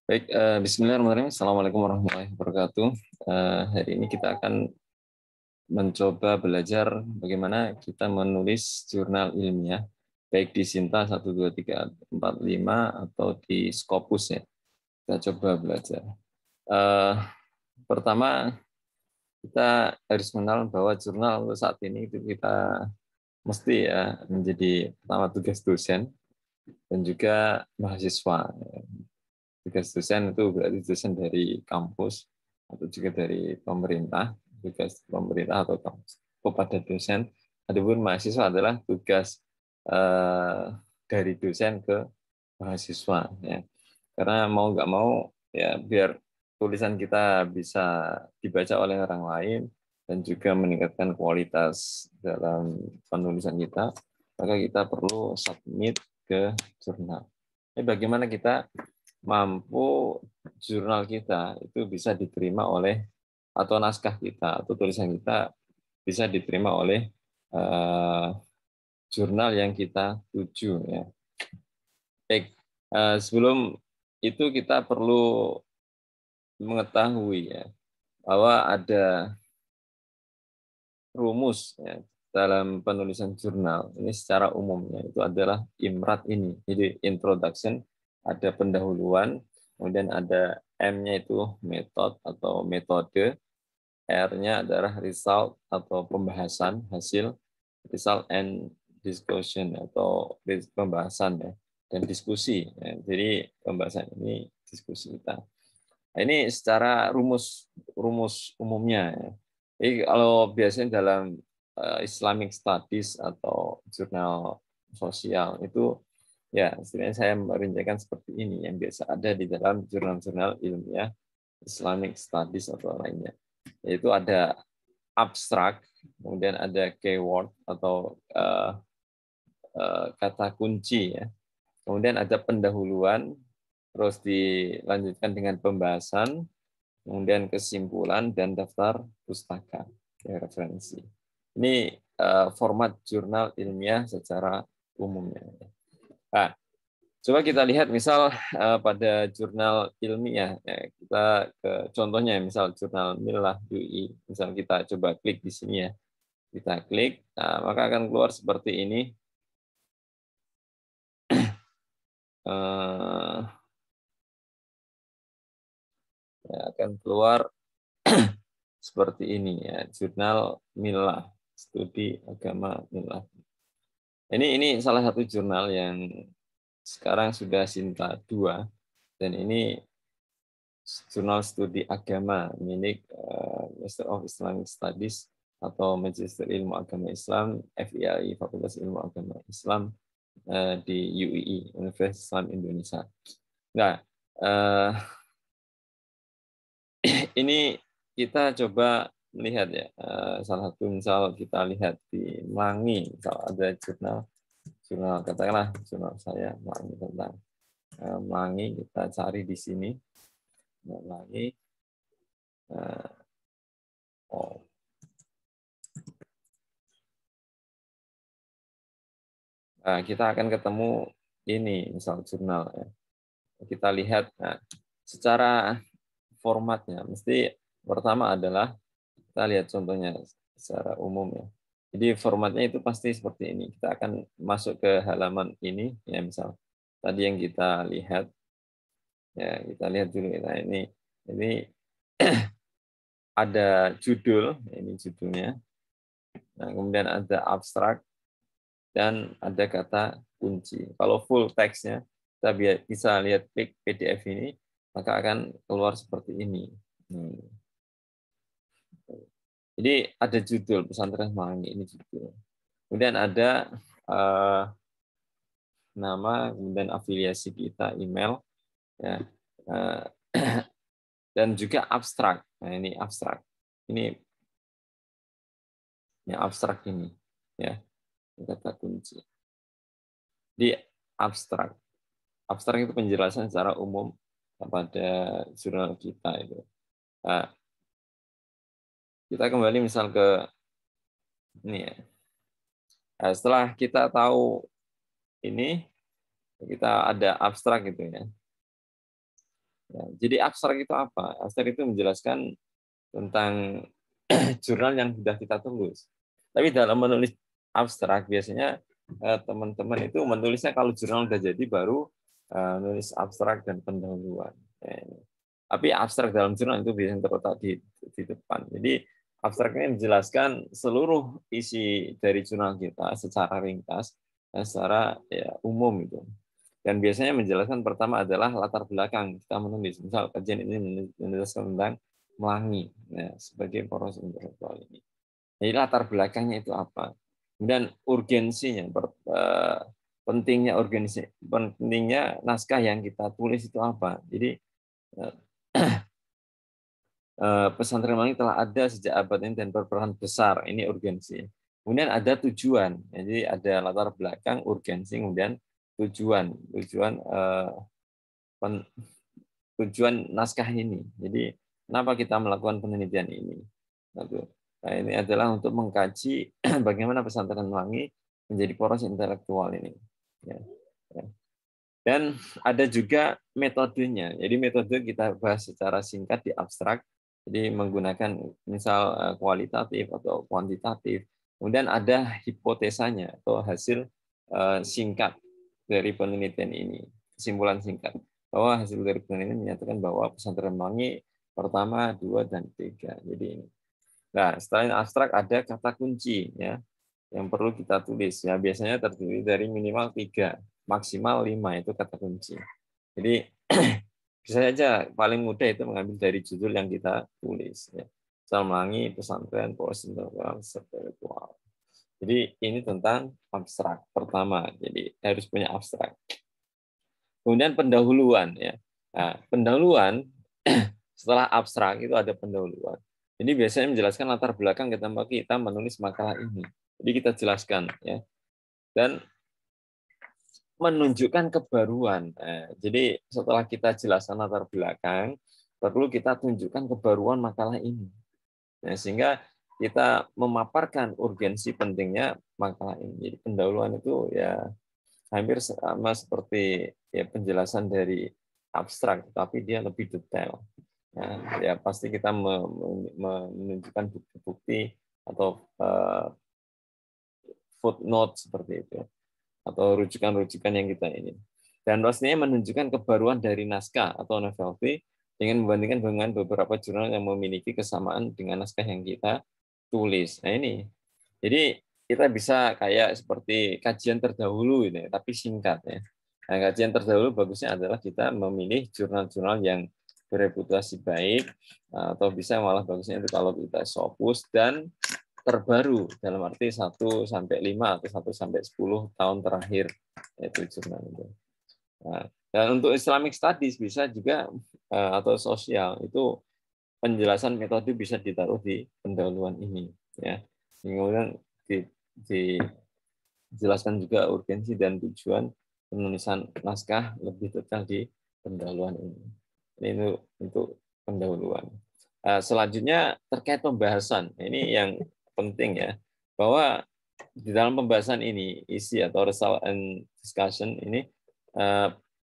Baik, Bismillahirrahmanirrahim. Assalamualaikum warahmatullahi wabarakatuh. Hari ini kita akan mencoba belajar bagaimana kita menulis jurnal ilmiah, baik di Sinta 1, 2, 3, 4, 5, atau di Scopus ya. Kita coba belajar. Pertama, kita harus mengenal bahwa jurnal untuk saat ini itu kita mesti ya menjadi pertama tugas dosen dan juga mahasiswa. Tugas dosen itu berarti dosen dari kampus atau juga dari pemerintah, tugas pemerintah atau kampus kepada dosen. Adapun mahasiswa adalah tugas dari dosen ke mahasiswa. Ya. Karena mau nggak mau ya biar tulisan kita bisa dibaca oleh orang lain dan juga meningkatkan kualitas dalam penulisan kita, maka kita perlu submit ke jurnal. Bagaimana kita mampu jurnal kita itu bisa diterima oleh atau naskah kita atau tulisan kita bisa diterima oleh jurnal yang kita tuju ya. Baik, sebelum itu kita perlu mengetahui ya bahwa ada rumus ya, dalam penulisan jurnal ini secara umumnya itu adalah IMRAT ini. Jadi introduction, ada pendahuluan, kemudian ada M-nya itu method atau metode, R-nya adalah result atau pembahasan hasil, result and discussion atau pembahasan ya, dan diskusi. Ya. Jadi pembahasan ini diskusi kita. Nah, ini secara rumus umumnya ya. Jadi kalau biasanya dalam Islamic Studies atau jurnal sosial itu ya istilahnya saya merincikan seperti ini yang biasa ada di dalam jurnal-jurnal ilmiah Islamic Studies atau lainnya. Yaitu ada abstrak, kemudian ada keyword atau kata kunci ya. Kemudian ada pendahuluan, terus dilanjutkan dengan pembahasan, kemudian kesimpulan dan daftar pustaka ya, referensi. Ini format jurnal ilmiah secara umumnya. Nah, coba kita lihat misal pada jurnal ilmiah, ya, kita ke contohnya misal jurnal Millah UI, misal kita coba klik di sini ya, kita klik, nah, maka akan keluar seperti ini. Ya, akan keluar seperti ini ya, jurnal Millah, studi agama Millah. Ini salah satu jurnal yang sekarang sudah Sinta 2 dan ini jurnal studi agama milik Master of Islamic Studies atau Magister Ilmu Agama Islam FIAI Fakultas Ilmu Agama Islam di UII Universitas Islam Indonesia. Nah, ini kita coba melihat ya, salah satu misal kita lihat di Melangi, misal ada jurnal katakanlah jurnal saya Melangi tentang Melangi, kita cari di sini Melangi. Nah, kita akan ketemu ini misal jurnal ya. Kita lihat nah, secara formatnya mesti pertama adalah kita lihat contohnya secara umum ya. Jadi formatnya itu pasti seperti ini. Kita akan masuk ke halaman ini ya, misal tadi yang kita lihat ya, kita lihat dulu. Nah, ini ada judul, ini judulnya. Nah, kemudian ada abstrak dan ada kata kunci. Kalau full teksnya kita bisa lihat klik PDF ini, maka akan keluar seperti ini. Jadi ada judul Pesantren Melangi, ini judul. Kemudian ada nama, kemudian afiliasi kita, email, ya, dan juga abstrak. Nah ini abstrak. Ini abstrak ini, ya kata kunci. Di abstrak. Abstrak itu penjelasan secara umum pada jurnal kita itu. Nah, kita kembali misal ke ini ya. Nah, setelah kita tahu ini, kita ada abstrak gitu ya. Ya, jadi abstrak itu apa? Abstrak itu menjelaskan tentang jurnal yang sudah kita tulis. Tapi dalam menulis abstrak biasanya teman-teman itu menulisnya kalau jurnal sudah jadi baru nulis abstrak dan pendahuluan. Tapi abstrak dalam jurnal itu biasanya terletak di depan. Jadi abstrak ini menjelaskan seluruh isi dari jurnal kita secara ringkas dan secara ya, umum itu. Dan biasanya menjelaskan pertama adalah latar belakang kita menulis. Misal kajian ini menjelaskan tentang melangi ya, sebagai poros intelektual ini. Jadi latar belakangnya itu apa? Kemudian urgensinya, pentingnya naskah yang kita tulis itu apa? Jadi pesantren Melangi telah ada sejak abad ini dan berperan besar. Ini urgensi. Kemudian ada tujuan. Jadi ada latar belakang, urgensi, kemudian tujuan naskah ini. Jadi kenapa kita melakukan penelitian ini? Nah, ini adalah untuk mengkaji bagaimana pesantren Melangi menjadi poros intelektual ini. Ya. Dan ada juga metodenya. Jadi metode kita bahas secara singkat di abstrak. Jadi menggunakan misal kualitatif atau kuantitatif. Kemudian ada hipotesanya atau hasil singkat dari penelitian ini. Kesimpulan singkat. Bahwa hasil dari penelitian ini menyatakan bahwa pesantren Melangi pertama, 2, dan 3. Jadi ini. Nah, setelah abstrak ada kata kunci ya yang perlu kita tulis ya, biasanya terdiri dari minimal 3, maksimal 5 itu kata kunci. Jadi bisa saja paling mudah itu mengambil dari judul yang kita tulis ya. Melangi pesantren poros intelektual spiritual. Jadi ini tentang abstrak pertama. Jadi harus punya abstrak. Kemudian pendahuluan ya. Nah, pendahuluan setelah abstrak itu ada pendahuluan. Jadi biasanya menjelaskan latar belakang kita menulis makalah ini. Jadi kita jelaskan ya. Dan menunjukkan kebaruan. Nah, jadi setelah kita jelaskan latar belakang, perlu kita tunjukkan kebaruan makalah ini. Nah, sehingga kita memaparkan urgensi pentingnya makalah ini. Jadi pendahuluan itu ya hampir sama seperti ya penjelasan dari abstrak, tapi dia lebih detail. Nah, ya pasti kita menunjukkan bukti-bukti atau footnote seperti itu, atau rujukan-rujukan yang kita ini. Dan pastinya menunjukkan kebaruan dari naskah atau novelty dengan membandingkan dengan beberapa jurnal yang memiliki kesamaan dengan naskah yang kita tulis. Nah ini, jadi kita bisa kayak seperti kajian terdahulu ini, tapi singkat ya. Nah, kajian terdahulu bagusnya adalah kita memilih jurnal-jurnal yang bereputasi baik, atau bisa malah bagusnya itu kalau kita Scopus dan terbaru dalam arti 1 sampai 5 atau 1 sampai 10 tahun terakhir yaitu jurnal itu. Nah, dan untuk Islamic Studies bisa juga atau sosial itu penjelasan metode bisa ditaruh di pendahuluan ini ya. Kemudian dijelaskan juga urgensi dan tujuan penulisan naskah lebih detail di pendahuluan ini. Ini untuk pendahuluan. Selanjutnya terkait pembahasan. Ini yang penting ya, bahwa di dalam pembahasan ini isi atau result and discussion ini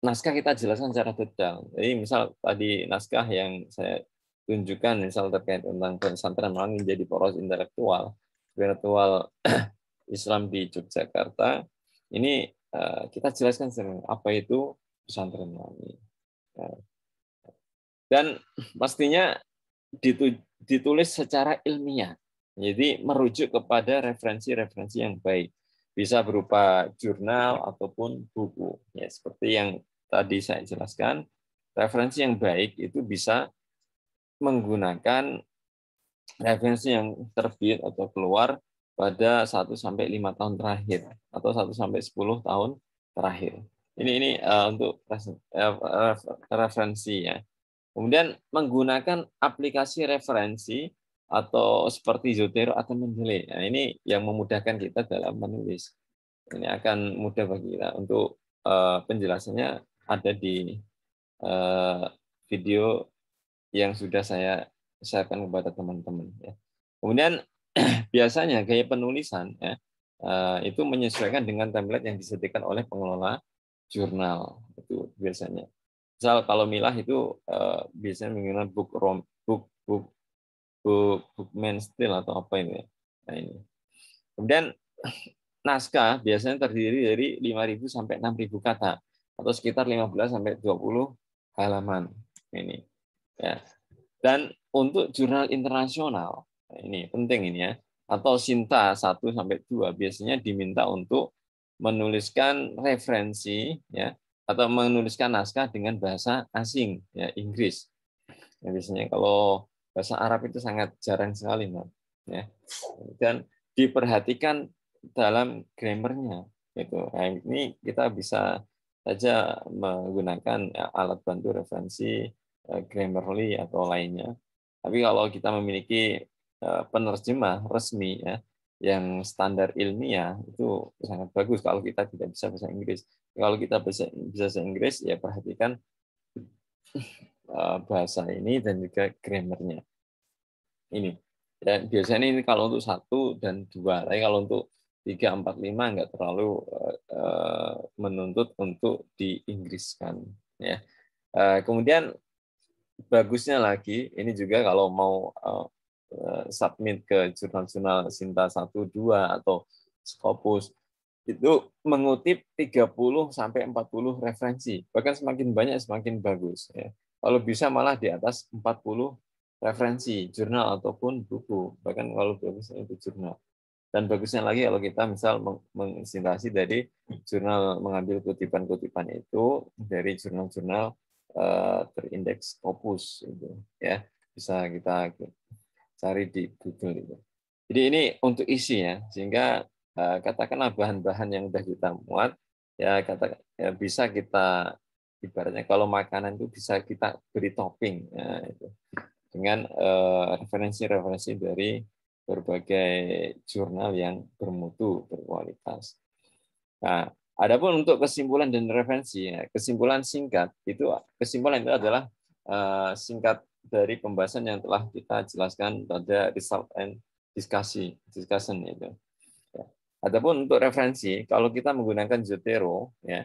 naskah kita jelaskan secara detail. Jadi misal tadi naskah yang saya tunjukkan misal terkait tentang pesantren Melangi menjadi poros intelektual Islam di Yogyakarta, ini kita jelaskan apa itu pesantren Melangi. Dan pastinya ditulis secara ilmiah. Jadi merujuk kepada referensi-referensi yang baik. Bisa berupa jurnal ataupun buku. Ya, seperti yang tadi saya jelaskan, referensi yang baik itu bisa menggunakan referensi yang terbit atau keluar pada 1 sampai 5 tahun terakhir atau 1 sampai 10 tahun terakhir. Ini untuk referensi ya. Kemudian menggunakan aplikasi referensi atau seperti Zotero atau Mendeley. Nah, ini yang memudahkan kita dalam menulis. Ini akan mudah bagi kita untuk penjelasannya ada di video yang sudah saya share-kan kepada teman-teman. Ya. Kemudian biasanya gaya penulisan ya, itu menyesuaikan dengan template yang disediakan oleh pengelola jurnal itu biasanya. Misal kalau milah itu biasanya menggunakan bookman style atau apa ini ya. Nah, ini. Kemudian naskah biasanya terdiri dari 5.000 sampai 6.000 kata atau sekitar 15 sampai 20 halaman. Ini ya. Dan untuk jurnal internasional, nah ini penting ini ya, atau Sinta 1 sampai 2 biasanya diminta untuk menuliskan referensi ya atau menuliskan naskah dengan bahasa asing ya Inggris. Ya, biasanya kalau bahasa Arab itu sangat jarang sekali, Mbak. Ya. Dan diperhatikan dalam grammarnya. Gitu. Nah, ini kita bisa saja menggunakan ya, alat bantu referensi Grammarly atau lainnya. Tapi kalau kita memiliki penerjemah resmi ya yang standar ilmiah itu sangat bagus kalau kita tidak bisa bahasa Inggris. Kalau kita bisa bahasa Inggris ya perhatikan bahasa ini dan juga grammarnya. Ini. Dan biasanya ini kalau untuk 1 dan 2, tapi kalau untuk 3, 4, 5 nggak terlalu menuntut untuk diinggriskan. Ya. Kemudian bagusnya lagi, ini juga kalau mau submit ke jurnal-jurnal Sinta 1, 2 atau Scopus, itu mengutip 30 sampai 40 referensi. Bahkan semakin banyak semakin bagus. Ya. Kalau bisa malah di atas 40 referensi, jurnal ataupun buku. Bahkan kalau bagusnya itu jurnal. Dan bagusnya lagi kalau kita misal menginspirasi dari jurnal, mengambil kutipan-kutipan itu dari jurnal-jurnal terindeks Scopus itu ya, bisa kita cari di Google itu. Jadi ini untuk isi ya, sehingga katakanlah bahan-bahan yang sudah kita muat ya ya bisa kita ibaratnya kalau makanan itu bisa kita beri topping ya, itu dengan referensi-referensi dari berbagai jurnal yang bermutu, berkualitas. Nah, adapun untuk kesimpulan dan referensi, ya, kesimpulan singkat kesimpulan itu adalah singkat dari pembahasan yang telah kita jelaskan pada result and discussion itu. Ya. Adapun untuk referensi, kalau kita menggunakan Zotero, ya,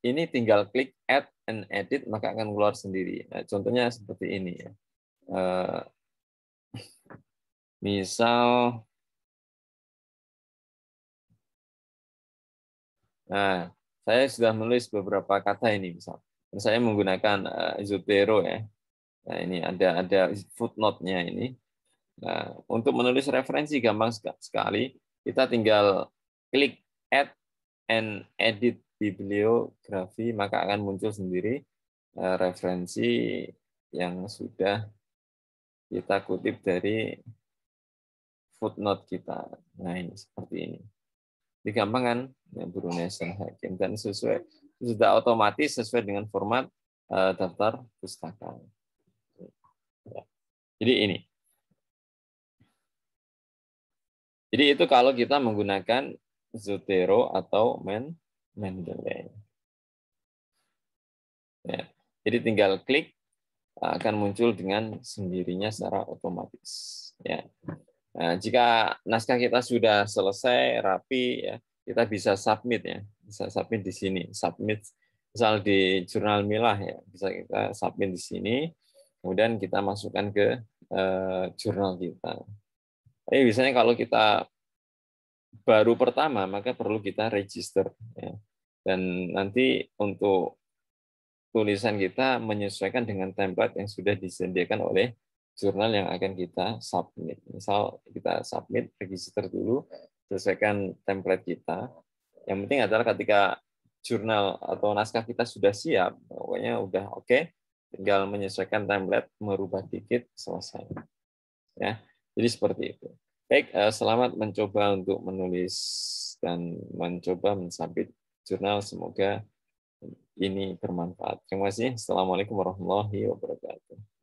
ini tinggal klik add and edit maka akan keluar sendiri. Nah, contohnya seperti ini ya. Misal, nah saya sudah menulis beberapa kata ini misal. Saya menggunakan Zotero ya. Nah ini ada footnote-nya ini. Nah, untuk menulis referensi gampang sekali. Kita tinggal klik add and edit bibliografi maka akan muncul sendiri referensi yang sudah kita kutip dari footnote kita. Nah ini seperti ini. Gampang kan ya, Nation Hakim dan sudah otomatis sesuai dengan format daftar pustaka. Ya. Jadi ini. Jadi itu kalau kita menggunakan Zotero atau Mendeley. Ya. Jadi tinggal klik akan muncul dengan sendirinya secara otomatis. Ya. Nah, jika naskah kita sudah selesai rapi, ya kita bisa submit ya, bisa submit di sini, submit misal di jurnal Milah ya, bisa kita submit di sini, kemudian kita masukkan ke jurnal kita. Tapi biasanya kalau kita baru pertama, maka perlu kita register ya. Dan nanti untuk tulisan kita menyesuaikan dengan template yang sudah disediakan oleh jurnal yang akan kita submit. Misal kita submit, register dulu, sesuaikan template kita. Yang penting adalah ketika jurnal atau naskah kita sudah siap, pokoknya udah oke, tinggal menyesuaikan template, merubah dikit, selesai. Ya, jadi seperti itu. Baik, selamat mencoba untuk menulis dan mencoba mensubmit jurnal. Semoga ini bermanfaat. Terima kasih. Assalamualaikum warahmatullahi wabarakatuh.